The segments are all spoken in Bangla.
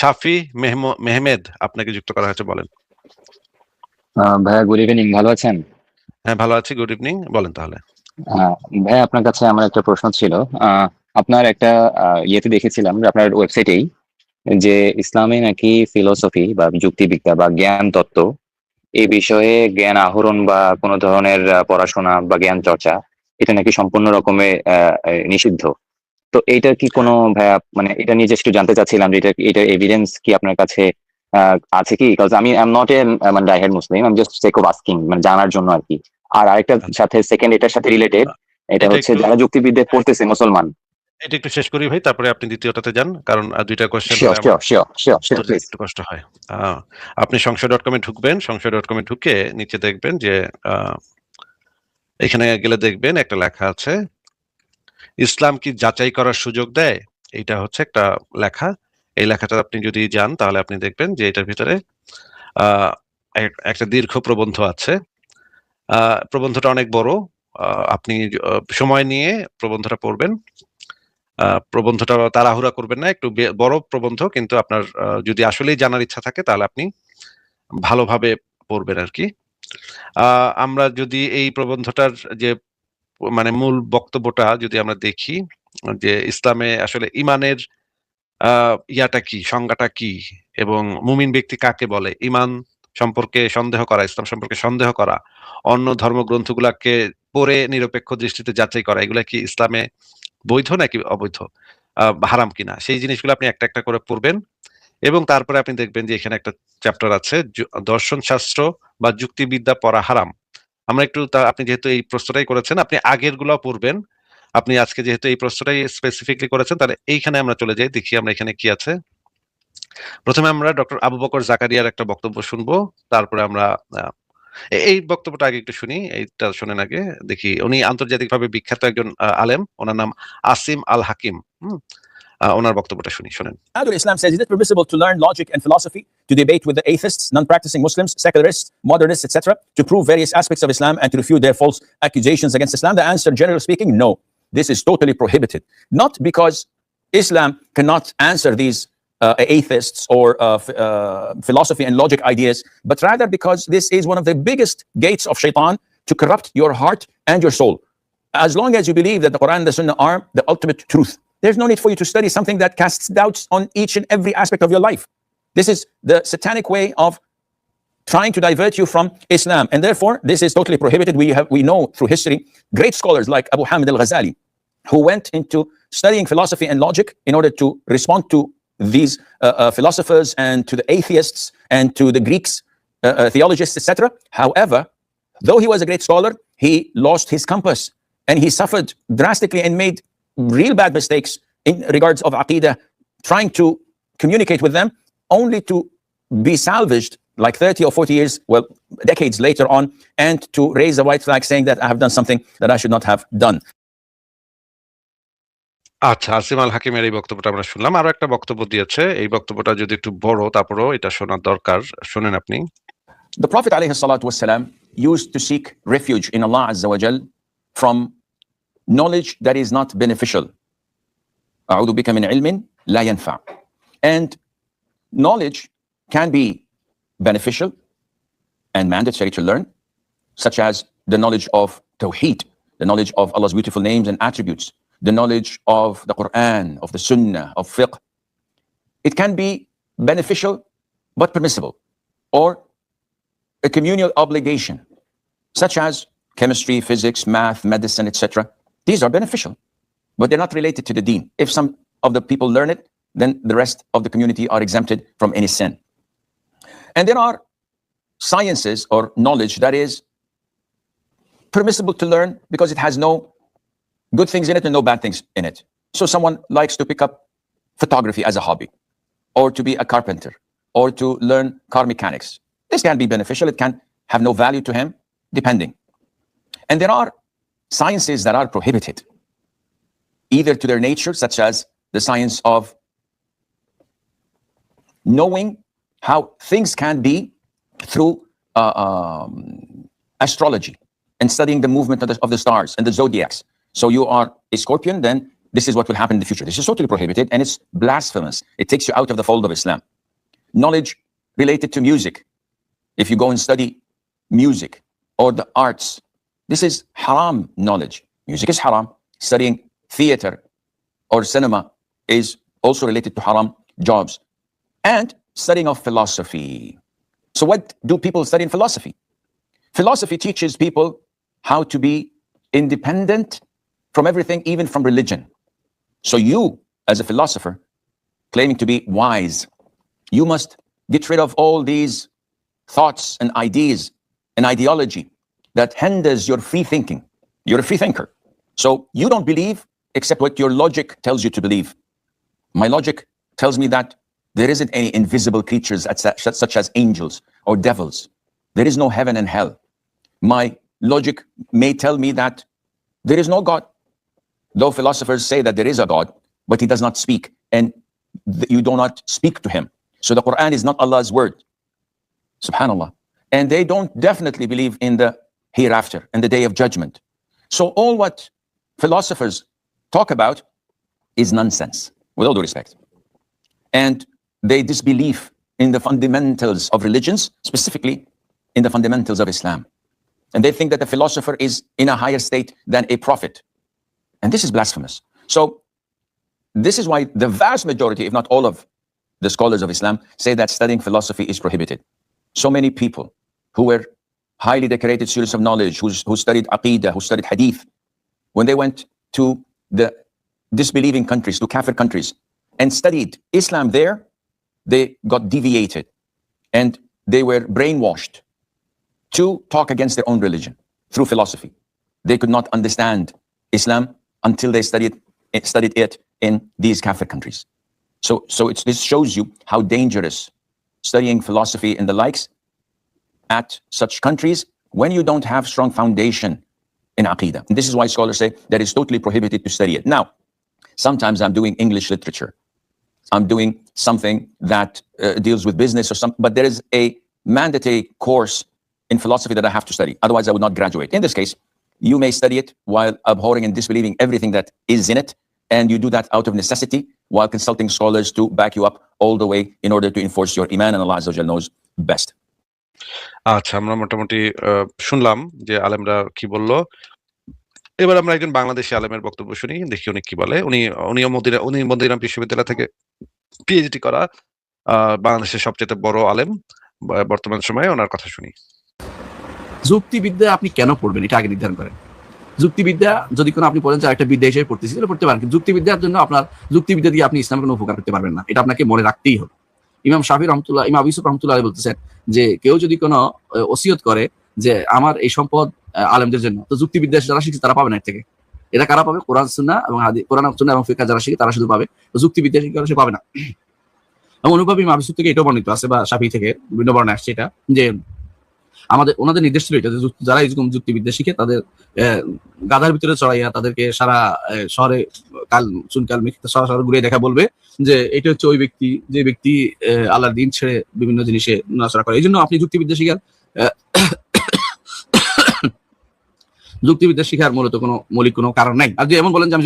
শাফি মেহমেদ আপনাকে যুক্ত করা হয়েছে, বলেন। ভাইয়া গুড ইভিনিং, ভালো আছেন? হ্যাঁ, ভালো আছি, গুড ইভিনিং, বলেন তাহলে। ভাইয়া আপনার কাছে আমার একটা প্রশ্ন ছিল। আপনার একটা ইয়েতে দেখেছিলাম যে আপনার ওয়েবসাইটেই যে ইসলামে নাকি ফিলোসফি বা যুক্তিবিদ্যা বা জ্ঞান তত্ত্ব এই বিষয়ে জ্ঞান আহরণ বা কোনো ধরনের পড়াশোনা বা জ্ঞান চর্চা এটা নাকি সম্পূর্ণ রকমের নিষিদ্ধ। তো এইটার কি কোনো ভাইয়া, মানে এটা নিয়ে just একটু জানতে চাচ্ছিলাম যে এটার এভিডেন্স কি আপনার কাছে আছে কি? বিকজ আমি আই এম নট এ মানে ডাইহেড মুসলিম, আমি জাস্ট সেক অফ আস্কিং, মানে জানার জন্য আর কি। আর আরেকটার আচ্ছা, সাথে সেকেন্ড এটার সাথে রিলেটেড, এটা এটা হচ্ছে একটু যারা যুক্তিবিদ্যা পড়তেছে মুসলমান। এটা একটু শেষ করি ভাই, তারপরে আপনি দ্বিতীয়টাতে যান, কারণ দুইটা কোশ্চেন শিওর হলে আমার শিওর শিওর শিওর শিওর উত্তর দিতে প্লিজ। একটু কষ্ট হয়। আপনি সংশয়.com-এ ঢুকবেন, সংশয়.com-এ ঢুকে নিচে দেখবেন যে আহ, এখানে গেলে দেখবেন একটা লেখা আছে, ইসলাম কি যাচাই করার সুযোগ দেয়। এইটা হচ্ছে একটা লেখা। এই লেখাটা আপনি যদি যান তাহলে আপনি দেখবেন যে এটার ভিতরে আহ, একটা দীর্ঘ প্রবন্ধ আছে। প্রবন্ধটা অনেক বড়। আপনি সময় নিয়ে প্রবন্ধটা পড়বেন। প্রবন্ধটা তাড়াহুড়া করবেন না, একটু বড় প্রবন্ধ, কিন্তু আপনার যদি আসলেই জানার ইচ্ছা থাকে তাহলে আপনি ভালোভাবে পড়বেন আর কি। আমরা যদি এই প্রবন্ধটার যে মানে মূল বক্তব্যটা যদি আমরা দেখি, যে ইসলামে আসলে ইমানের ইয়াটা কি, সংজ্ঞাটা কি, এবং মুমিন ব্যক্তি কাকে বলে, ইমান সম্পর্কে সন্দেহ করা, ইসলাম সম্পর্কে সন্দেহ করা, অন্য ধর্মগ্রন্থগুলাকে পড়ে নিরপেক্ষ দৃষ্টিতে যাচাই করা, এগুলা কি ইসলামে বৈধ নাকি অবৈধ, হারাম কিনা, সেই জিনিসগুলো আপনি একটা একটা করে পড়বেন। এবং তারপরে আপনি দেখবেন যে এখানে একটা চ্যাপ্টার আছে, দর্শন শাস্ত্র বা যুক্তিবিদ্যা পড়া হারাম। আমরা একটু আপনি যেহেতু এই প্রশ্নটাই করেছেন, আপনি আগের গুলাও পড়বেন। আপনি আজকে যেহেতু এই প্রশ্নটাই স্পেসিফিকলি করেছেন, তাহলে এইখানে আমরা চলে যাই, দেখি আমরা এখানে কি আছে। প্রথমে আমরা ডক্টর আবু বকর জাকারিয়ার একটা বক্তব্য শুনবো, তারপরে আমরা এই বক্তব্যটা আগে একটু শুনি, এইটা শোনেন আগে, দেখি। উনি আন্তর্জাতিকভাবে বিখ্যাত একজন আলেম, ওনার নাম আসিম আল হাকিম। ওনার বক্তব্যটা শুনি, শোনেন। Islam says, is it permissible to learn logic and philosophy, to debate with the atheists, non-practicing Muslims, secularists, modernists, etc., to prove various aspects of Islam and to refute their false accusations against Islam? The answer, generally speaking, no. This is totally prohibited. Not because Islam cannot answer these atheists or philosophy and logic ideas, but rather because this is one of the biggest gates of shaitan to corrupt your heart and your soul. As long as you believe that the Quran and the Sunnah are the ultimate truth, there's no need for you to study something that casts doubts on each and every aspect of your life. This is the satanic way of trying to divert you from Islam, and therefore this is totally prohibited. We know through history great scholars like Abu Hamid al-Ghazali, who went into studying philosophy and logic in order to respond to these philosophers and to the atheists and to the Greeks, theologians, etc. However, though he was a great scholar, he lost his compass and he suffered drastically and made real bad mistakes in regards of Aqidah, trying to communicate with them only to be salvaged like 30 or 40 years, well, decades later on, and to raise the white flag saying that I have done something that I should not have done. আচ্ছা, আসিম আল হাকিমের এই বক্তব্যটা আমরা শুনলাম। আরো একটা বক্তব্য দিয়েছে, এই বক্তব্যটা যদি একটু বড়, তারপরেও এটা শোনার দরকার, শোনেন আপনি। The Prophet ﷺ used to seek refuge in Allah Azza wa Jal from knowledge that is not beneficial. أعوذ بك من علم لا ينفع. And knowledge can be beneficial and mandatory to learn, such as the knowledge of Tawheed, the knowledge of Allah's beautiful names and attributes, the knowledge of the Quran, of the Sunnah, of fiqh. It can be beneficial but permissible, or a communal obligation, such as chemistry, physics, math, medicine, etc. These are beneficial, but they're not related to the deen. If some of the people learn it, then the rest of the community are exempted from any sin. And there are sciences or knowledge that is permissible to learn because it has no good things in it and no bad things in it. So someone likes to pick up photography as a hobby, or to be a carpenter, or to learn car mechanics. This can be beneficial. It can have no value to him, depending. And there are sciences that are prohibited, either to their nature, such as the science of knowing how things can be through astrology and studying the movement of the stars and the zodiacs. So you are a Scorpion, then this is what will happen in the future. This is totally prohibited and it's blasphemous. It takes you out of the fold of Islam. knowledge related to music. If you go and study music or the arts, this is haram knowledge. Music is haram. Studying theater or cinema is also related to haram jobs. And studying of philosophy. So what do people study in philosophy? Philosophy teaches people how to be independent from everything, even from religion. So you, as a philosopher, claiming to be wise, you must get rid of all these thoughts and ideas and ideology that hinders your free thinking. You're a free thinker. So you don't believe except what your logic tells you to believe. My logic tells me that there isn't any invisible creatures such as angels or devils. There is no heaven and hell. My logic may tell me that there is no God. Though philosophers say that there is a God, but he does not speak, and you do not speak to him. So the Quran is not Allah's word. Subhanallah. And they don't definitely believe in the hereafter and the day of judgment. So all what philosophers talk about is nonsense, with all due respect. And they disbelieve in the fundamentals of religions, specifically in the fundamentals of Islam. And they think that the philosopher is in a higher state than a prophet. And this is blasphemous. So this is why the vast majority, if not all of the scholars of Islam, say that studying philosophy is prohibited. So many people who were highly decorated students of knowledge, who studied Aqidah, who studied Hadith, when they went to the disbelieving countries, to Kafir countries, and studied Islam there, they got deviated and they were brainwashed to talk against their own religion through philosophy. They could not understand Islam until they studied it in these Kafir countries. So this shows you how dangerous studying philosophy and the likes at such countries when you don't have strong foundation in Aqidah. And this is why scholars say that it's totally prohibited to study it. Now, sometimes I'm doing English literature. I'm doing something that deals with business or something, but there is a mandatory course in philosophy that I have to study. Otherwise, I would not graduate. In this case, you may study it while abhorring and disbelieving everything that is in it, and you do that out of necessity while consulting scholars to back you up all the way in order to enforce your iman, and Allah Azza wa Jalla knows best. আচ্ছা, আমরা মোটামুটি শুনলাম যে আলেমরা কি বললো। এবার আমরা একজন বাংলাদেশি আলেমের বক্তব্য শুনি, দেখি উনি কি বলে। উনি মদিনা বিশ্ববিদ্যালয় থেকে পিএইচডি করা বাংলাদেশের সবচেয়ে বড় আলেম বর্তমান সময়ে, ওনার কথা শুনি। যুক্তিবিদ্যা আপনি কেন পড়বেন এটা আগে নির্ধারণ করেন। যুক্তিবিদ্যা যদি কোনো আপনি পড়েন যে একটা বিদ্যা হিসেবে পড়তেছি, তাহলে পড়তে পারেন, কিন্তু যুক্তিবিদ্যার জন্য আপনার যুক্তিবিদ্যা দিয়ে আপনি ইসলামের কোনো উপকার করতে পারবেন না, এটা আপনাকে মনে রাখতেই হবে। ইমাম আবু ইউসুফ রহমতুল্লাহ বলতেছেন যে কেউ যদি কোনো ওসিয়ত করে যে আমার এই সম্পদ আলেমদের জন্য, তো যুক্তিবিদ্যা যারা শিখছে তারা পাবে না এর থেকে। এটা কারা পাবে? কোরআন সুন্নাহ এবং ফিকহ যারা শিখে তারা শুধু পাবে, তো যুক্তিবিদ্যা শিক্ষা সে পাবে না। এবং অনুভব ইমাম আবু ইউসুফ থেকে এটাও বর্ণিত আছে বা শাফি থেকে বিভিন্ন বর্ণে আসছে এটা, যে ওনাদের নির্দেশ ছিল এটা, যারা এরকম যুক্তিবিদ্যা শিখে তাদের গাধার ভিতরে চড়াইয়া তাদেরকে সারা শহরে চুনকাল শহরে ঘুরে দেখা বলবে যে এটা হচ্ছে ওই ব্যক্তি যে ব্যক্তি আল্লাহর দিন ছেড়ে বিভিন্ন জিনিসে নড়াচড়া করে। এই জন্য আপনি যুক্তিবিদ্যা শিখার মূলত কোনো মৌলিক কোনো কারণ নাই। আর যদি এমন বলেন যে আমি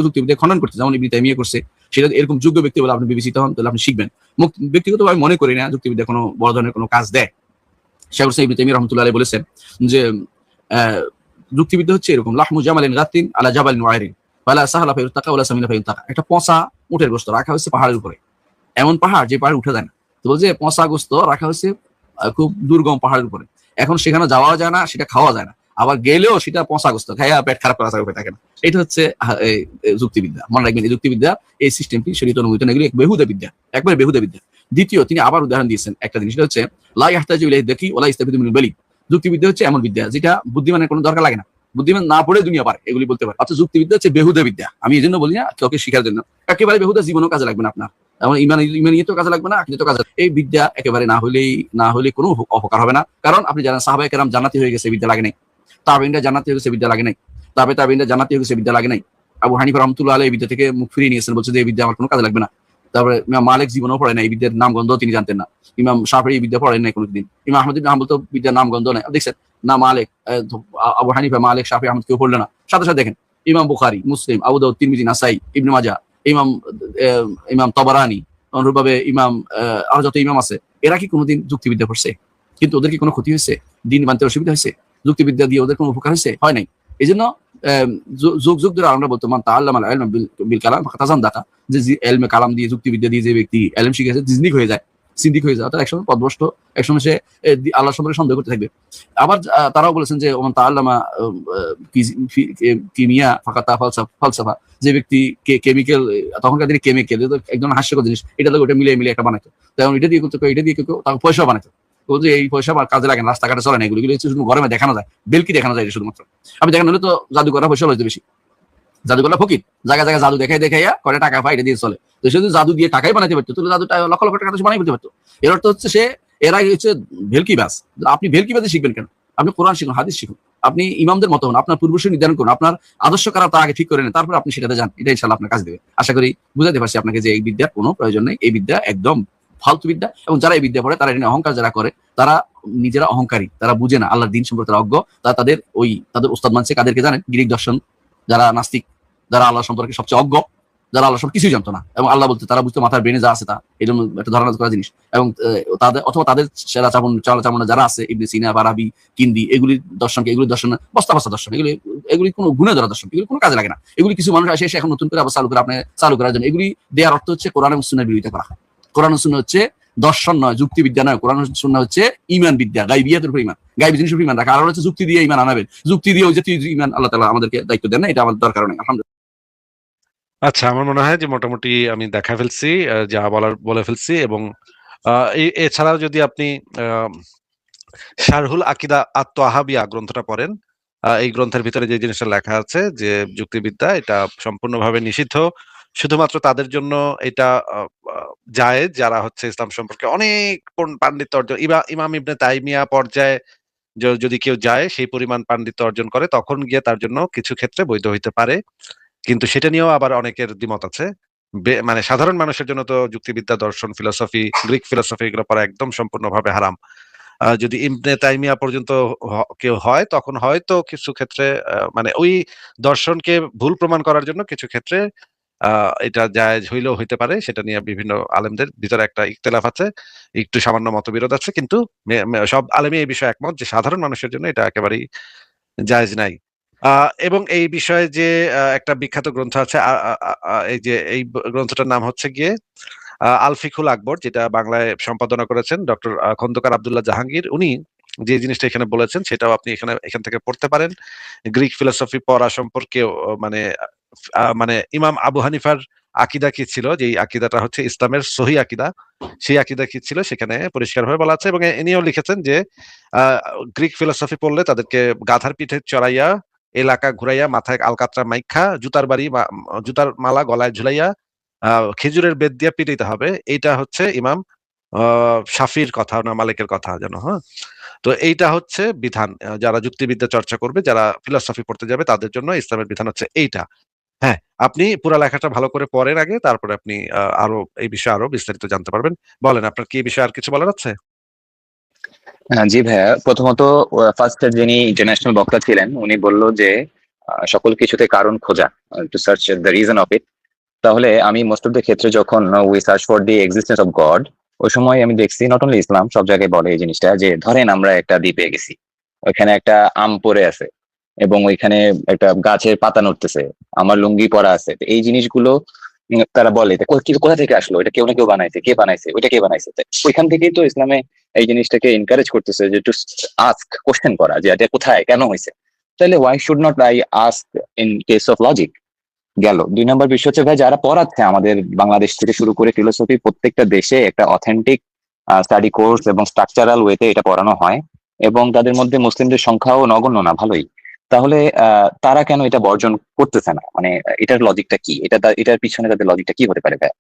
যুক্তিবিদ্যা খনন করতে, যেমন ইবনে তাইমিয়া করছে, সেটা এরকম যোগ্য ব্যক্তি বলে আপনি বিবেচিত হন, তাহলে আপনি শিখবেন। ব্যক্তিগতভাবে মনে করি না যুক্তিবিদ্যা কোনো বড় ধরনের কোনো কাজ দেয়। শেখ ইবনে তাইমিয়া রাহমাতুল্লাহ আলাইহি বলেছেন যে যুক্তিবিদ্যা হচ্ছে এরকম, লাহমু জামালিন গাতিন আলা জাবালিন ওয়াইরিন ওয়ালা সাহলা ফায়ুতাকা ওয়ালা সামিনা ফায়ুতাকা। একটা পচা উটের গোশত রাখা হয়েছে পাহাড়ের উপরে, এমন পাহাড় যে পাহাড়ে উঠে যায় না। তো বলছে পচা গোশত রাখা হয়েছে খুব দুর্গম পাহাড়ের উপরে, এখন সেখানে যাওয়া যায় না, সেটা খাওয়া যায় না, আবার গেলেও সেটা পচা গোশত খাইয়া পেট খারাপ করা উপায় থাকে না। এটা হচ্ছে যুক্তিবিদ্যা। মনে রাখবেন, এই যুক্তিবিদ্যা, এই সিস্টেমটি শরীয়ত অনুমোদিত না, এগুলি বেহুদা বিদ্যা, একবারে বেহুদা বিদ্যা। দ্বিতীয়, তিনি আবার উদাহরণ দিয়েছেন একটা জিনিস, হচ্ছে লা ইয়াহতাজু ইলাইহি যাকি ওয়া লা ইস্তাফিদু মিনাল বালি। যুক্তিবিদ্যা হচ্ছে এমন বিদ্যা যেটা বুদ্ধিমানের কোনো দরকার লাগে না, বুদ্ধিমান না পড়ে দুনিয়া পারে, এগুলি বলতে পারে। অর্থাৎ যুক্তিবিদ্যা হচ্ছে বেহুদা বিদ্যা। আমি এই জন্য বলি না কাউকে শিখার জন্য, একেবারে বেহুদা জীবনও কাজে লাগবে না আপনার, এমন ইমানিয়ত কাজে লাগবে না, আকীদাত কাজে। এই বিদ্যা একেবারে না হলে কোনো অপকার হবে না। কারণ আপনি জানেন সাহাবায়ে কেরাম জান্নাতি হয়ে গেছে, বিদ্যা লাগে নাই। তাবেঈনরা জান্নাতি হয়ে গেছে, বিদ্যা লাগে নাই। তাবেঈনরা জান্নাতি হয়ে গেছে, বিদ্যা লাগে নাই। আবু হানিফা রাহমাতুল্লাহ আলাইহি বিদ্যা থেকে মুখ ফিরিয়ে নিয়েছেন, বলছে যে এই বিদ্যা আমার কোনো কাজে লাগবে না। তারপরে ইমাম মালিক জীবনেও পড়ে না, এই বিদ্যার নাম গন্ধ তিনি জানতেন না। ইমাম শাফিঈ এই বিদ্যা পড়েন নাই কোনোদিন। ইমাম আহমদ ইবনে হাম্বল তো বিদ্যার নাম গন্ধ নাই, দেখছেন না। মালিক, আবু হানিফা, মালিক, শাফিঈ, আহমদ কেউ পড়লো না। সাথে সাথে দেখেন ইমাম বুখারী, মুসলিম, আবু দাউদ, তিরমিজি, নাসাই, ইবনে মাজাহ, ইমাম তাবারানী, অনুরূপভাবে ইমাম আরো যত ইমাম আছে, এরা কি কোনোদিন যুক্তিবিদ্যা পড়ছে? কিন্তু ওদের কি কোনো ক্ষতি হয়েছে? দিন মানতে অসুবিধা হয়েছে? যুক্তিবিদ্যা দিয়ে ওদের কোনো উপকার হয়েছে? হয় নাই। এই জন্য যুগ যুগ ধরে আমরা বলতো মান তাআল্লামাল ইলমা বিল কালাম ফাকাদ তাযান্দাকা, যে এলমে কালাম দিয়ে, যুক্তিবিদ্যা দিয়ে যে ব্যক্তি এলম শিখেছে জিন্দিক হয়ে যায়, সিন্দিক হয়ে যায়, অর্থাৎ একসময় পথভ্রষ্ট, একসময় সে আল্লাহ সম্পর্কে সন্দেহ করতে থাকবে। আবার তারাও বলেছেন যে ওমান তাআল্লামা কিমিয়া ফাকাদ ফালসাফা, যে ব্যক্তি কেমিক্যাল, তখনকার দিনে কেমিক্যাল একজন হাস্যকর জিনিস, এটা ওটা মিলিয়ে একটা বানাইতো, তেমন এটা দিয়ে করতে, এটা দিয়ে তাকে পয়সাও বানাইতো। বলছে এই পয়সা কাজে লাগে না, রাস্তাঘাটে চলে না, এগুলো হচ্ছে শুধু গরমে দেখানো যায়, বেলকি দেখানো যায় শুধুমাত্র। আমি দেখানো হলে তো জাদুকররা পয়সা লইতে বেশি, জাদুকররা ফকির, জায়গায় জায়গায় জাদু দেখাইয়া করে টাকা পায়, এটা দিয়ে চলে। তো সে যদি জাদু দিয়ে টাকাই বানাতে পারতো, তাহলে জাদু লক্ষ লক্ষ টাকা বানাই ফেলতে পারতো। এর অর্থ হচ্ছে এরাই হচ্ছে ভেলকিবাজ। আপনি ভেলকিবাজি শিখবেন কেন? আপনি কোরআন শিখুন, হাদিস শিখুন, আপনি ইমামদের মতো হন, আপনার পূর্বসূরি নির্ধারণ করুন, আপনার আদর্শ কারা তার আগে ঠিক করে নেন, তারপর আপনি সেটাতে যান। এটা ইনশাআল্লাহ আপনার কাজ দেবে। আশা করি বুঝাতে পারছি আপনাকে যে এই বিদ্যার কোনো প্রয়োজন নেই, এই বিদ্যা একদম ফালতু বিদ্যা। এবং যারা এই বিদ্যা পড়ে, তারা এটা অহংকার যারা করে, তারা নিজেরা অহংকারী, তারা বুঝে না আল্লাহর দিন সম্পর্কে, তারা অজ্ঞ। তারা তাদের ওস্তাদ মানছে কাদেরকে জানেন? গ্রিক দর্শন, যারা নাস্তিক, যারা আল্লাহ সম্পর্কে সবচেয়ে অজ্ঞ, যারা আল্লাহ সব কিছুই জানতো না, এবং আল্লাহ বলতে তারা বুঝতো মাথার ব্রেনে যা আছে তা, এরকম একটা ধারণা করা জিনিস। এবং তাদের অথবা তাদের সেরা চামনা যারা আছে, ইবনে সিনা, ফারাবি, কিন্দি, এগুলি দর্শন বস্তা দর্শন, এগুলি কোনো গুণে ধরা দর্শন, এগুলি কোনো কাজে লাগে না। এগুলি কিছু মানুষ এসে এখন নতুন করে আবার চালু করার জন্য এগুলি দেওয়ার অর্থ হচ্ছে কোরআন এবং সুন্নাহর বিরোধিতা করা। কোরআন ও সুন্নাহ হচ্ছে দর্শন নয়, যুক্তিবিদ্যা নয়। কোরআন ও সুন্নাহ হচ্ছে ঈমান বিদ্যা, গায়বিয়াতের উপর ঈমান, গায়বী জিনিসের উপর ঈমান রাখা। আর হচ্ছে যুক্তি দিয়ে ঈমান আনাবেন, যুক্তি দিয়ে ওই জাতীয় ঈমান আল্লাহ তাআলা আমাদেরকে দায়িত্ব দেন না, এটা আমাদের দরকার নেই। আলহামদুলিল্লাহ। আচ্ছা, আমার মনে হয় যে মোটামুটি আমি দেখা ফেলছি, যা বলার বলে ফেলছি। এবং এছাড়াও যদি আপনি শারহুল আকিদা আত-তাহাবিয়া গ্রন্থটা পড়েন, এই গ্রন্থের ভিতরে যে জিনিসটা লেখা আছে যে যুক্তিবিদ্যা এটা সম্পূর্ণভাবে নিষিদ্ধ, শুধুমাত্র তাদের জন্য এটা জায়েজ যারা হচ্ছে ইসলাম সম্পর্কে অনেক পাণ্ডিত্য অর্জন, ইমাম ইবনে তাইমিয়া পর্যায়ে যদি কেউ যায়, সেই পরিমাণ পাণ্ডিত্য অর্জন করে, তখন গিয়ে তার জন্য কিছু ক্ষেত্রে বৈধ হইতে পারে। কিন্তু সেটা নিয়েও আবার অনেকের দ্বিমত আছে। মানে সাধারণ মানুষের জন্য তো যুক্তিবিদ্যা, দর্শন, ফিলোসফি, গ্রিক ফিলোসফি এগুলো পড়া একদম সম্পূর্ণভাবে হারাম। যদি ইবনে তাইমিয়া পর্যন্ত কেউ হয়, তখন হয়তো কিছু ক্ষেত্রে মানে ওই দর্শনকে ভুল প্রমাণ করার জন্য কিছু ক্ষেত্রে এটা জায়েজ হইলেও হইতে পারে। সেটা নিয়ে বিভিন্ন আলেমদের ভিতরে একটা ইখতিলাফ আছে, একটু সামান্য মতবিরোধ আছে, কিন্তু সব আলেমই এই বিষয়ে একমত যে সাধারণ মানুষের জন্য এটা একেবারেই জায়েজ নাই। এবং এই বিষয়ে যে একটা বিখ্যাত গ্রন্থ আছে, এই যে এই গ্রন্থটার নাম হচ্ছে গিয়ে আল ফিকহুল আকবর, যেটা বাংলায় সম্পাদনা করেছেন ডক্টর খন্দকার আব্দুল্লাহ জাহাঙ্গীর। উনি যে জিনিসটা এখানে বলেছেন সেটাও আপনি এখান থেকে পড়তে পারেন। গ্রিক ফিলোসফি পড়া সম্পর্কে মানে ইমাম আবু হানিফার আকিদা কি ছিল, যে আকিদাটা হচ্ছে ইসলামের সহি আকিদা, সেই আকিদা কি ছিল সেখানে পরিষ্কারভাবে বলা আছে। এবং ইনিও লিখেছেন যে গ্রিক ফিলোসফি পড়লে তাদেরকে গাধার পিঠে চড়াইয়া, এলাকা ঘুরাইয়া, মাথায় আলকাতরা মাইখা, জুতার মালা গলায় ঝুলাইয়া, খেজুরের বেদ দিয়া পিটাইতে হবে। এইটা হচ্ছে ইমাম শাফির কথা না মালিকের কথা যেন, হ্যাঁ। তো এইটা হচ্ছে বিধান, যারা যুক্তিবিদ্যা চর্চা করবে, যারা ফিলোসফি পড়তে যাবে, তাদের জন্য ইসলামের বিধান হচ্ছে এইটা। হ্যাঁ, আপনি পুরা লেখাটা ভালো করে পড়েন আগে, তারপরে আপনি আরো এই বিষয়ে আরো বিস্তারিত জানতে পারবেন। বলেন, আপনার কি এই বিষয়ে আর কিছু বলার আছে? জি ভাইয়া, প্রথমত ফার্স্ট যিনি ইন্টারন্যাশনাল বক্তা ছিলেন উনি বলল যে সকল কিছুতে কারণ খোঁজা, to search the reason of it. তাহলে আমি মোস্ট অফ দ্য ক্ষেত্রে যখন we search for the existence of God, ওই সময় আমি দেখছি নট অনলি ইসলাম, সব জায়গায় বলে এই জিনিসটা, যে ধরেন আমরা একটা দ্বীপে গেছি, ওইখানে একটা আম পড়ে আছে এবং ওইখানে একটা গাছের পাতা নড়তেছে, আমার লুঙ্গি পরা আছে, তো এই জিনিসগুলো তারা বলে কোথা থেকে আসলো, এটা কেউ না কেউ বানাইছে, কে বানাইছে, ওইটা কে বানাইছে। ওইখান থেকেই তো ইসলামে এই জিনিসটাকে এনকারেজ করতেছে যে টু আস্ক, কোশ্চেন করা, যে এটা কোথায় কেন হয়েছে। তাহলে why should not I ask in case of logic. গেল 2 নম্বর বিষয় হচ্ছে ভাই, যারা পড়াচ্ছে আমাদের বাংলাদেশ থেকে শুরু করে ফিলোসফি, প্রত্যেকটা দেশে একটা অথেন্টিক স্টাডি কোর্স এবং স্ট্রাকচারাল ওয়েতে এটা পড়ানো হয়, এবং তাদের মধ্যে মুসলিমদের সংখ্যাও নগণ্য না, ভালোই। তাহলে তারা কেন এটা বর্জন করতেছে না? মানে এটার লজিকটা কি? এটার পিছনে তাদের লজিকটা কি হতে পারে ভাই?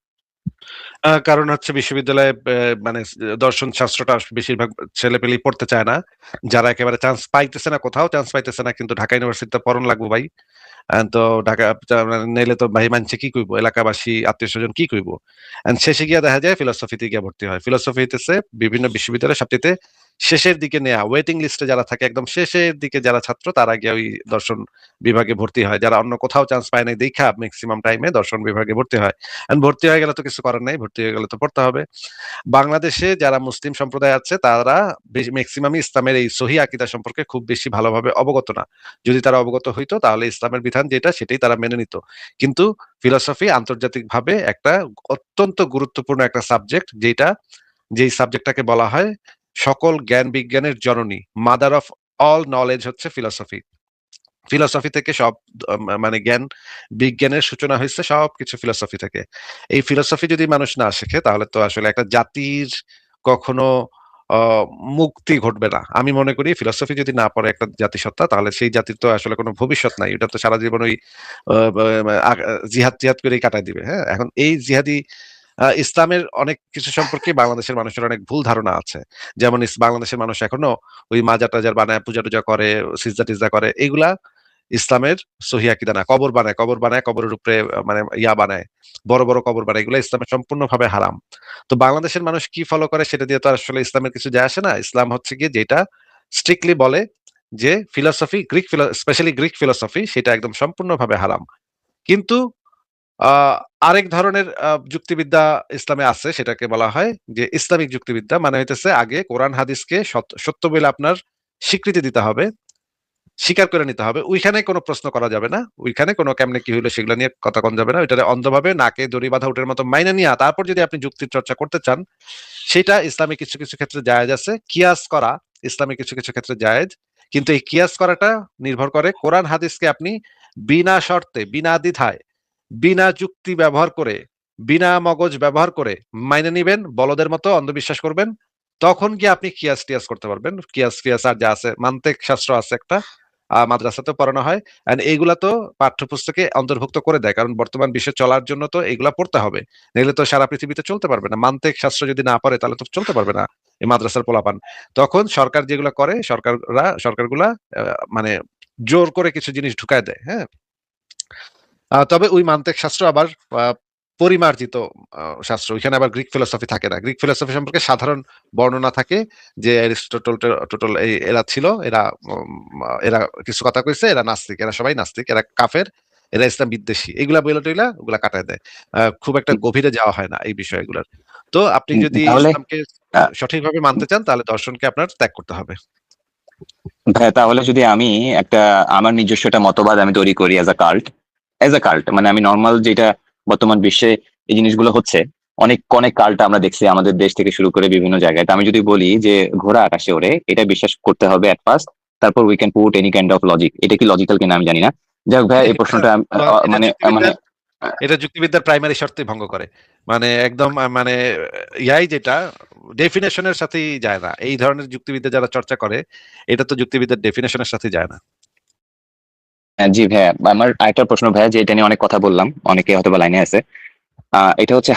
কারণ হচ্ছে বিশ্ববিদ্যালয়ে মানে দর্শন শাস্ত্রটা বেশিরভাগ ছেলেপেলেই পড়তে চায় না। যারা একেবারে চান্স পাইতেছে না, কোথাও চান্স পাইতেছে না, কিন্তু ঢাকা ইউনিভার্সিটিতে পড়ন লাগবো ভাই। তো ঢাকা নেলে তো ভাই মানছে কি কইবো, এলাকাবাসী আত্মীয় স্বজন কি কইবো। শেষে গিয়ে দেখা যায় ফিলোসফিতে গিয়ে ভর্তি হয়। ফিলোসফি হইতেছে বিভিন্ন বিশ্ববিদ্যালয়ের সবচেয়ে শেষের দিকে নেওয়া, ওয়েটিং লিস্টে যারা থাকে একদম শেষের দিকে যারা ছাত্র তারা গিয়ে ওই দর্শন বিভাগে ভর্তি হয়, যারা অন্য কোথাও চান্স পায় নাই দেখা ম্যাক্সিমাম টাইমে দর্শন বিভাগে ভর্তি হয়। And ভর্তি হয়ে গেলে তো কিছু করার নাই, ভর্তি হয়ে গেলে তো পড়তে হবে। বাংলাদেশে যারা মুসলিম সম্প্রদায় আছে তারা ম্যাক্সিমামই ইসলামের এই সহি আকীদা সম্পর্কে খুব বেশি ভালোভাবে অবগত না। যদি তারা অবগত হইতো তাহলে ইসলামের বিধান যেটা সেটাই তারা মেনে নিত। কিন্তু ফিলোসফি আন্তর্জাতিকভাবে একটা অত্যন্ত গুরুত্বপূর্ণ একটা সাবজেক্ট, যেই সাবজেক্টটাকে বলা হয় সকল জ্ঞান বিজ্ঞানের জননী, মাদার অফ অল নলেজ হচ্ছে ফিলোসফি। ফিলোসফি থেকে সব মানে জ্ঞান বিজ্ঞানের সূচনা হয়েছে সবকিছু ফিলোসফি থেকে। এই ফিলোসফি যদি মানুষ না শেখে তাহলে তো আসলে একটা জাতির কখনো আহ, মুক্তি ঘটবে না। আমি মনে করি ফিলোসফি যদি না পড়ে একটা জাতিসত্তা তাহলে সেই জাতির তো আসলে কোনো ভবিষ্যৎ নাই, এটা তো সারা জীবন ওই জিহাদ জিহাদ করেই কাটায় দিবে। হ্যাঁ, এখন এই জিহাদি ইসলামের অনেক কিছু সম্পর্কে বাংলাদেশের মানুষের অনেক ভুল ধারণা আছে। যেমন বাংলাদেশের মানুষ এখনো ওই মাজার টাজার বানায়, পূজা টুজা করে, সিজদা টিজদা করে, এগুলা ইসলামের সহি আকীদা না। কবর বানায় কবরের উপরে মানে ইয়া বানায়, বড় বড় কবর বানায়, এগুলো ইসলামের সম্পূর্ণভাবে হারাম। তো বাংলাদেশের মানুষ কি ফলো করে সেটা দিয়ে তো আসলে ইসলামের কিছু যায় আসে না। ইসলাম হচ্ছে গিয়ে যেটা স্ট্রিক্টলি বলে যে ফিলোসফি, স্পেশালি গ্রিক ফিলোসফি, সেটা একদম সম্পূর্ণভাবে হারাম। কিন্তু আহ আরেক ধরনের যুক্তিবিদ্যা ইসলামে আছে, সেটাকে বলা হয় যে ইসলামিক যুক্তিবিদ্যা। মানে হইতেছে আগে কোরআন হাদিসকে সত্য বলে আপনার স্বীকৃতি দিতে হবে, স্বীকার করে নিতে হবে, ওইখানে কোনো প্রশ্ন করা যাবে না, ওইখানে কোনো কেমনে কি হইলো সেগুলো নিয়ে কথা কন যাবে না, ওইটারে অন্ধভাবে নাকে দড়ি বাঁধা উটের মতো মাইনে নিয়ে তারপর যদি আপনি যুক্তির চর্চা করতে চান সেটা ইসলামে কিছু কিছু ক্ষেত্রে জায়েজ আছে। কিয়াস করা ইসলামে কিছু কিছু ক্ষেত্রে জায়েজ, কিন্তু এই কিয়াস করাটা নির্ভর করে কোরআন হাদিসকে আপনি বিনা শর্তে, বিনা দ্বিধায়, বিনা যুক্তি ব্যবহার করে, বিনা মগজ ব্যবহার করে মাইনে নিবেন, বলদের মতো অন্ধবিশ্বাস করবেন, তখন গিয়ে আপনি কিয়াস টিয়াস করতে পারবেন। কিয়াস ফিয়াস আর যা আছে, মান্তেক শাস্ত্র আছে একটা, মাদ্রাসাতে পড়ানো হয়, এন্ড এইগুলা তো পাঠ্যপুস্তকে অন্তর্ভুক্ত করে দেয়, কারণ বর্তমান বিশ্বে চলার জন্য তো এগুলা পড়তে হবে, নইলে তো সারা পৃথিবীতে চলতে পারবে না। মান্তেক শাস্ত্র যদি না পড়ে তাহলে তো চলতে পারবে না এই মাদ্রাসার পোলাপান। তখন সরকার যেগুলা করে, সরকারগুলা মানে জোর করে কিছু জিনিস ঢুকায় দেয়। হ্যাঁ, তবে ওই মান্তেক শাস্ত্র আবার পরিমার্জিত শাস্ত্র, ওইখানে আবার গ্রিক ফিলোসফি থাকে না। গ্রিক ফিলোসফি সম্পর্কে সাধারণ বর্ণনা থাকে যে অ্যারিস্টটল টোটল এরা ছিল, এরা কিছু কথা কইছে, এরা নাস্তিক, এরা সবাই নাস্তিক, এরা কাফের, এরা ইসলাম বিদ্বেষী, এইগুলা বইলা টইলা ওগুলা কাটায় দেয়। খুব একটা গভীরে যাওয়া হয় না এই বিষয়গুলোর। তো আপনি যদি তাহলে ইসলামকে সঠিকভাবে মানতে চান তাহলে দর্শনকে আপনার ত্যাগ করতে হবে। ভাই, তাহলে যদি আমি একটা আমার নিজস্ব একটা মতবাদ আমি তৈরি করি এজ আ কাল্ট, মানে আমি নর্মাল যেটা বর্তমান বিশ্বে এই জিনিসগুলো হচ্ছে, অনেক অনেক কাল্ট আমরা দেখছি আমাদের দেশ থেকে শুরু করে বিভিন্ন জায়গায়। তো আমি যদি বলি যে ঘোড়া আকাশে ওড়ে, এটা বিশ্বাস করতে হবে এট ফার্স্ট, তারপর we can put any kind of logic. এটা কি লজিক্যাল কিনা আমি জানি না। যাই হোক ভাই, এই প্রশ্নটা এটা মানে মানে যুক্তিবিদ্যার এটা যুক্তিবিদ্যার প্রাইমারি শর্তই ভঙ্গ করে। মানে একদম মানে ইয়াই যেটা ডেফিনেশনের সাথেই যায় না। এই ধরনের যুক্তিবিদ্যা যারা চর্চা করে এটা তো যুক্তিবিদ্যার ডেফিনেশনের সাথে যায় না। জি ভাইয়া, আমার আরেকটা প্রশ্ন ভাইয়া, যে এটা নিয়ে অনেক কথা বললাম, অনেকে হয়তো বা লাইনে আছে। এটা হচ্ছে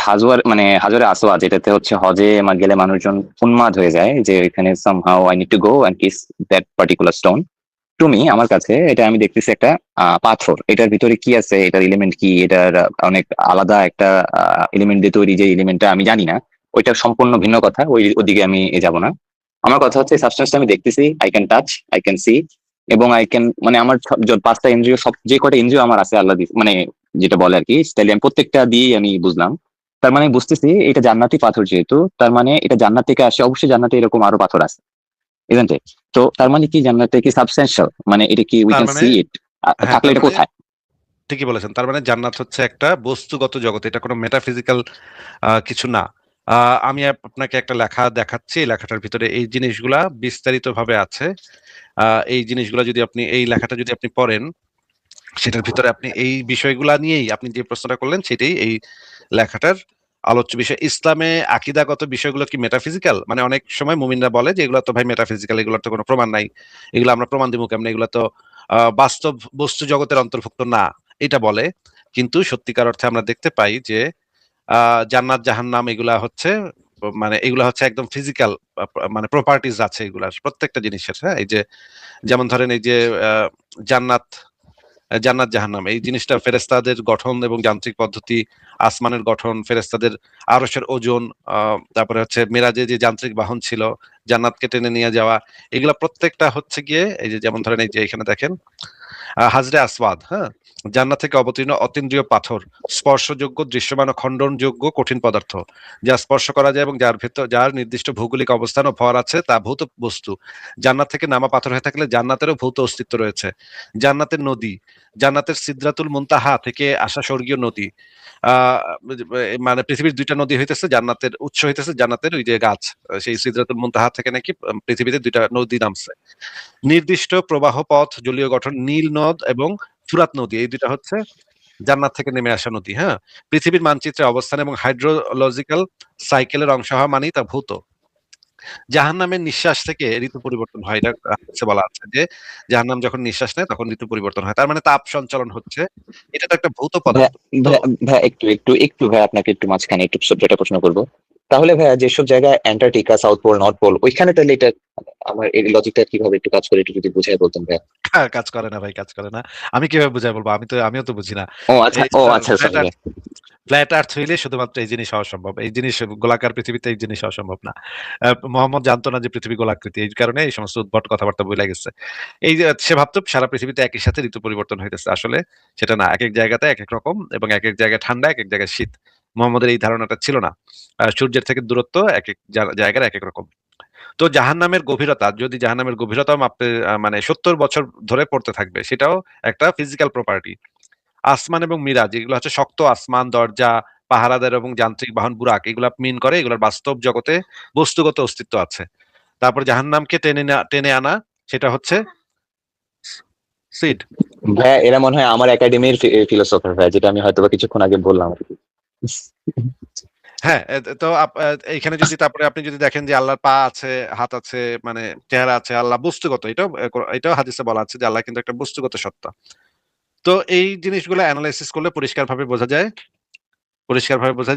হাজরে আসওয়াদ, যেটাতে হচ্ছে হজে গেলে মানুষজন উন্মাদ হয়ে যায়, যে এখানে somehow I need to go and kiss that particular stone. To me, আমার কাছে এটা আমি দেখতেছি একটা পাথর, এটার ভিতরে কি আছে, এটার এলিমেন্ট কি, এটার অনেক আলাদা একটা এলিমেন্ট দিয়ে তৈরি, যে এলিমেন্টটা আমি জানি না, ওইটা সম্পূর্ণ ভিন্ন কথা, ওদিকে আমি যাব না। আমার কথা হচ্ছে সাবস্টেন্সটা আমি দেখতেছি, I can touch, I can see, এবং আই ক্যান মানে আমার পাঁচটা ইন্দ্রিয়, সব যে কটা ইন্দ্রিয় আমার আছে আল্লাহ মানে যেটা বলে আর কি, তাহলে আমি প্রত্যেকটা দিয়েই আমি বুঝলাম। তার মানে বুঝতেছি এটা জান্নাতি পাথর, যেহেতু তার মানে এটা জান্নাত থেকে আসে, অবশ্যই জান্নাতে এরকম আরো পাথর আছে, ইজন্ট ইট? তো তার মানে কি জান্নাতে কি সাবস্টেন্সিয়াল, মানে এটা কি উই তার ক্যান মানে সি ইট? হ্যাঁ, থাকলে তার এটা মানে কোথায়? ঠিকই বলেছেন। তার মানে জান্নাত হচ্ছে একটা বস্তুগত জগৎ, এটা কোনো মেটাফিজিক্যাল কিছু না। আমি আপনাকে একটা লেখা দেখাচ্ছি, এই লেখাটার ভিতরে এই জিনিসগুলা বিস্তারিত ভাবে আছে। এই জিনিসগুলা যদি আপনি, এই লেখাটা যদি আপনি পড়েন, সেটার ভিতরে আপনি এই বিষয়গুলা নিয়েই আপনি যে প্রশ্নটা করলেন সেটাই এই লেখাটার আলোচ্য বিষয়। ইসলামে আকীদাগত বিষয়গুলো কি মেটাফিজিক্যাল? মানে অনেক সময় মুমিনরা বলে যে এগুলো তো ভাই মেটাফিজিক্যাল, এগুলোর তো কোনো প্রমাণ নাই, এগুলো আমরা প্রমাণ দিব কেমনে, এগুলো তো বাস্তব বস্তু জগতের অন্তর্ভুক্ত না, এটা বলে। কিন্তু সত্যিকার অর্থে আমরা দেখতে পাই যে জান্নাত জাহান্নাম এগুলা হচ্ছে মানে এগুলা হচ্ছে একদম ফিজিক্যাল, মানে প্রপার্টিজ আছে এগুলার প্রত্যেকটা জিনিসের। হ্যাঁ, এই যে যেমন ধরেন এই যে জান্নাত জান্নাত জাহান্নাম এই জিনিসটা ফেরেশতাদের গঠন এবং যান্ত্রিক পদ্ধতি, আসমানের গঠন, ফেরেশতাদের আরশের ওজন, তারপরে হচ্ছে মেরাজে যে যান্ত্রিক বাহন ছিল, জান্নাতকে টেনে নিয়ে যাওয়া, এগুলা প্রত্যেকটা হচ্ছে গিয়ে এই যে যেমন ধরেন এই যে এখানে দেখেন হাজরে আসওয়াদ, হ্যাঁ, জান্নাত থেকে অবতীর্ণ অতীন্দ্রিয় পাথর, স্পর্শযোগ্য, দৃশ্যমান ও খণ্ডনযোগ্য কঠিন পদার্থ, যা স্পর্শ করা যায় এবং যার নির্দিষ্ট ভৌগোলিক অবস্থান ও ভর আছে, তা ভৌত বস্তু। জান্নাত থেকে নামা পাথর হয়ে থাকলে জান্নাতেরও ভৌত অস্তিত্ব রয়েছে। জান্নাতের নদী, জান্নাতের সিদরাতুল মুনতাহা থেকে আসা স্বর্গীয় নদী, আহ মানে পৃথিবীর দুইটা নদী হইতেছে জান্নাতের উৎস হইতেছে জান্নাতের ওই যে গাছ, সেই সিদরাতুল মুনতাহা থেকে নাকি পৃথিবীতে দুইটা নদী নামছে। নির্দিষ্ট প্রবাহ পথ, জলীয় গঠন, নীল নদ এবং ফুরাত নদী, এই দুইটা হচ্ছে জান্নাত থেকে নেমে আসা নদী। হ্যাঁ, পৃথিবীর মানচিত্রে অবস্থান এবং হাইড্রোলজিক্যাল সাইকেলের অংশ হওয়া মানেই তা ভৌত। জাহান্নামের নিঃশ্বাস থেকে ঋতু পরিবর্তন হয়, এটা হাদিসে বলা আছে যে জাহান্নাম যখন নিঃশ্বাস নেয় তখন ঋতু পরিবর্তন হয়, তার মানে তাপ সঞ্চালন হচ্ছে, এটা তো একটা ভৌত ভাইয়া পদার্থ। তো ভাইয়া একটু ভাই আপনাকে একটু মাঝখানে একটু যেটা প্রশ্ন করবো, তাহলে ভাইয়া যেসব জায়গায় Antarctica, south pole, north pole, ওইখানে তাহলে এটা আমার এই লজিকটা কিভাবে একটু কাজ করে একটু যদি বুঝাই বলতেন ভাইয়া। কাজ করে না ভাই, কাজ করে না। আমি কিভাবে বুঝাই বলবো, আমিও তো বুঝি না। ও আচ্ছা ফ্ল্যাট সরি। আর্থ ফ্ল্যাট আর্থ হইলে শুধুমাত্র এই জিনিস হওয়া সম্ভব, এই জিনিস গোলাকার পৃথিবীতে এই জিনিস হওয়া সম্ভব না। মোহাম্মদ জানতো না যে পৃথিবী গোলাকৃতি, এই কারণে এই সমস্ত উদ্ভট কথাবার্তা বলে গেছে। এই যে সে ভাবতো সারা পৃথিবীতে একই সাথে ঋতু পরিবর্তন হইতেছে, আসলে সেটা না, এক এক জায়গাতে এক এক রকম, এবং এক এক জায়গায় ঠান্ডা, এক এক জায়গায় শীত। মোহাম্মদের এই ধারণাটা ছিল না। সূর্যের থেকে দূরত্ব এক এক জায়গার এক এক রকম। তো জাহান্নামের গভীরতা, যদি জাহান্নামের গভীরতা মাপতে মানে 70 বছর ধরে পড়তে থাকবে, সেটাও একটা ফিজিক্যাল প্রপার্টি। আসমান এবং মিরাজ, এগুলো হচ্ছে শক্ত আসমান, দরজা, পাহারাদার এবং যান্ত্রিক বাহন বুরাক, এগুলা মিন করে এগুলোর বাস্তব জগতে বস্তুগত অস্তিত্ব আছে। তারপর জাহান্নামকে টেনে আনা, সেটা হচ্ছে সিড। ভাইয়া এরা মনে হয় আমার একাডেমির ফিলোসফার ভাইয়া, যেটা আমি হয়তো বা কিছুক্ষণ আগে বললাম আর কি। হ্যাঁ, তো এইখানে যদি তারপরে আপনি যদি দেখেন যে আল্লাহর পা আছে, হাত আছে, মানে চেহারা আছে, আল্লাহ বস্তুগত, এটাও হাদিসে বলা আছে যে আল্লাহ কিন্তু একটা বস্তুগত সত্তা। তো এই জিনিসগুলো অ্যানালাইসিস করলে পরিষ্কারভাবে বোঝা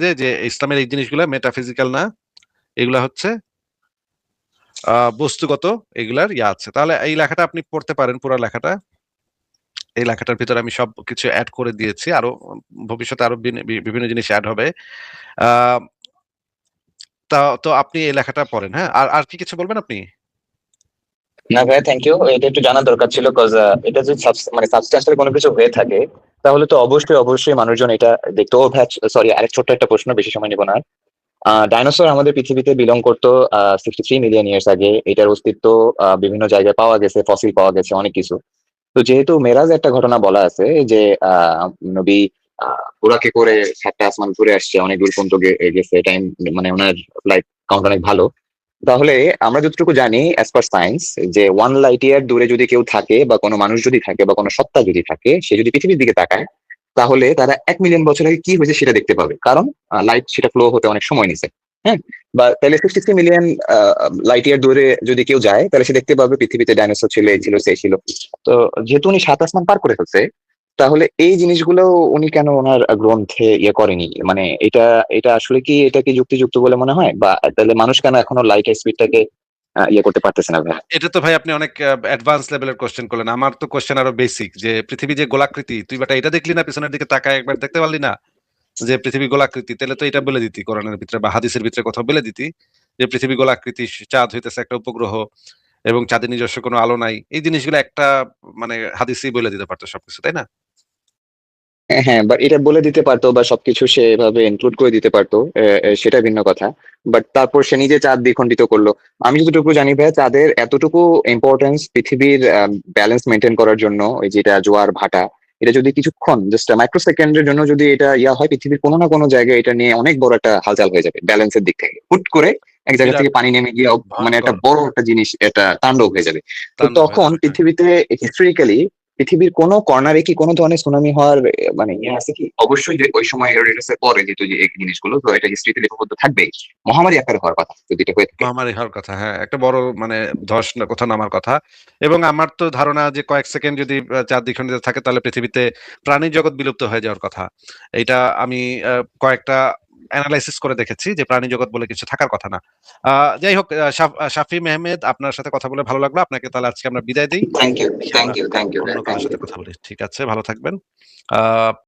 যায় যে ইসলামের এই জিনিসগুলো মেটাফিজিক্যাল না, এগুলা হচ্ছে বস্তুগত, এগুলার আছে। তাহলে এই লেখাটা আপনি পড়তে পারেন, পুরো লেখাটা। এই লেখাটার ভিতরে আমি সব কিছু অ্যাড করে দিয়েছি, আরো ভবিষ্যতে আরো বিভিন্ন জিনিস অ্যাড হবে। আহ তা তো আপনি এই লেখাটা পড়েন। হ্যাঁ, আর আর কি কিছু বলবেন আপনি? না ভাইয়া থ্যাংক ইউ, এটা একটু জানা দরকার ছিল কজ এটা যদি মানে সাবস্ট্যান্সিয়াল কোনো কিছু হয়ে থাকে তাহলে তো অবশ্যই মানুষজন এটা দেখতো। ও ভাই সরি, আরেক ছোট্ট একটা প্রশ্ন, বেশি সময় নেব না। ডাইনোসর আমাদের পৃথিবীতে বিলং করতো 63 মিলিয়ন ইয়ার্স আগে। এটার অস্তিত্ব বিভিন্ন জায়গায় পাওয়া গেছে, ফসিল পাওয়া গেছে, অনেক কিছু। তো যেহেতু মেরাজ একটা ঘটনা বলা আছে যে নবী বুরাকে করে 7টা আসমান ঘুরে আসছে, অনেক দূর পর্যন্ত গেছে, টাইম মানে ওনার ফ্লাইট কাউন্ট অনেক ভালো। তাহলে আমরা যতটুকু জানি অ্যাজ পার সায়েন্স যে 1 লাইট ইয়ার দূরে যদি কেউ থাকে বা কোনো মানুষ যদি থাকে বা কোনো সত্তা যদি থাকে, সে যদি পৃথিবীর দিকে তাকায় তাহলে তারা 1 মিলিয়ন বছর আগে কি হয়েছে সেটা দেখতে পাবে, কারণ লাইট সেটা ফ্লো হতে অনেক সময় নিছে। হ্যাঁ, বা তাহলে 63 মিলিয়ন লাইট ইয়ার দূরে যদি কেউ যায় তাহলে সে দেখতে পাবে পৃথিবীতে ডাইনোসর ছিল, এই ছিল সেই ছিল। তো যেহেতু উনি 7 আসমান পার করে ফেলছে, তাহলে এই জিনিসগুলো উনি কেন ওনার গ্রন্থে ইয়ে করেনি? মানে এটা এটা আসলে কি এটা কি যুক্তিযুক্ত বলে মনে হয়? বা তাহলে মানুষ কেন এখনো লাইট স্পিডটাকে ইয়ে করতে পারতেছে না ভাই? এটা তো ভাই আপনি অনেক অ্যাডভান্স লেভেলের কোশ্চেন করলেন। আমার তো কোশ্চেন আরো বেসিক, যে পৃথিবী যে গোলাকৃতি, তুই বেটা এটা দেখলি না? পিছনের দিকে তাকায় একবার দেখতে পারলি না যে পৃথিবী গোলাকৃতি? তাহলে তো এটা বলে দিতি কোরআনের ভিতরে বা হাদিসের ভিতরে কোথাও বলে দিতি যে পৃথিবী গোলাকৃতি, চাঁদ হইতেছে একটা উপগ্রহ এবং চাঁদের নিজস্ব কোনো আলো নাই। এই জিনিসগুলো একটা মানে হাদিসেই বলে দিতে পারতো সবকিছু, তাই না? হ্যাঁ, বাট এটা বলে দিতে পারতো বা সবকিছু সে এভাবে ইনক্লুড করে দিতে পারতো, সেটা ভিন্ন কথা। বাট তারপর সে নিজে চাঁদ দ্বিখণ্ডিত করলো। আমি যতটুকু জানি ভাই, চাঁদের এতটুকু ইম্পর্টেন্স পৃথিবীর ব্যালেন্স মেনটেন করার জন্য, ওই যেটা জোয়ার ভাটা, এটা যদি কিছুক্ষণ জাস্ট মাইক্রো সেকেন্ডের জন্য যদি এটা ইয়া হয়, পৃথিবীর কোনো না কোনো জায়গায় এটা নিয়ে অনেক বড় একটা হালচাল হয়ে যাবে ব্যালেন্সের দিক থেকে। হুট করে এক জায়গা বিরাট থেকে পানি নেমে গিয়ে মানে একটা ভয়ঙ্কর বড় একটা জিনিস, এটা তাণ্ডব হয়ে যাবে। তো তাণ্ডব হয়ে তখন যাবে, হ্যাঁ। পৃথিবীতে হিস্টোরিক্যালি পৃথিবীর কোনো কর্নারে কি কোনো ধরনের সুনামি হওয়ার মানে ইয়ে আছে কি? অবশ্যই যে ওই সময় এর পরে যেহেতু যে এই জিনিসগুলো, তো এটা হিস্ট্রিতে লিপিবদ্ধ থাকবেই, মহামারী আকারে হওয়ার কথা যদি এটা হয়ে থাকে। মহামারী হওয়ার কথা, হ্যাঁ, একটা বড় মানে ধস কোথাও নামার কথা। এবং আমার তো ধারণা যে কয়েক সেকেন্ড যদি চাঁদ দ্বিখণ্ডিত থাকে তাহলে পৃথিবীতে প্রাণী জগৎ বিলুপ্ত হয়ে যাওয়ার কথা। এটা আমি কয়েকটা অ্যানালাইসিস করে দেখেছি যে প্রাণী জগৎ বলে কিছু থাকার কথা না। যাই হোক, শাফি মেহমেদ, আপনার সাথে কথা বলে ভালো লাগলো। আপনাকে তাহলে আজকে আমরা বিদায় দিই। থ্যাংক ইউ, দেখি থ্যাংক আমরা ইউ, থ্যাংক ইউ, অন্য কারোর সাথে কথা বলি। ঠিক আছে, ভালো থাকবেন।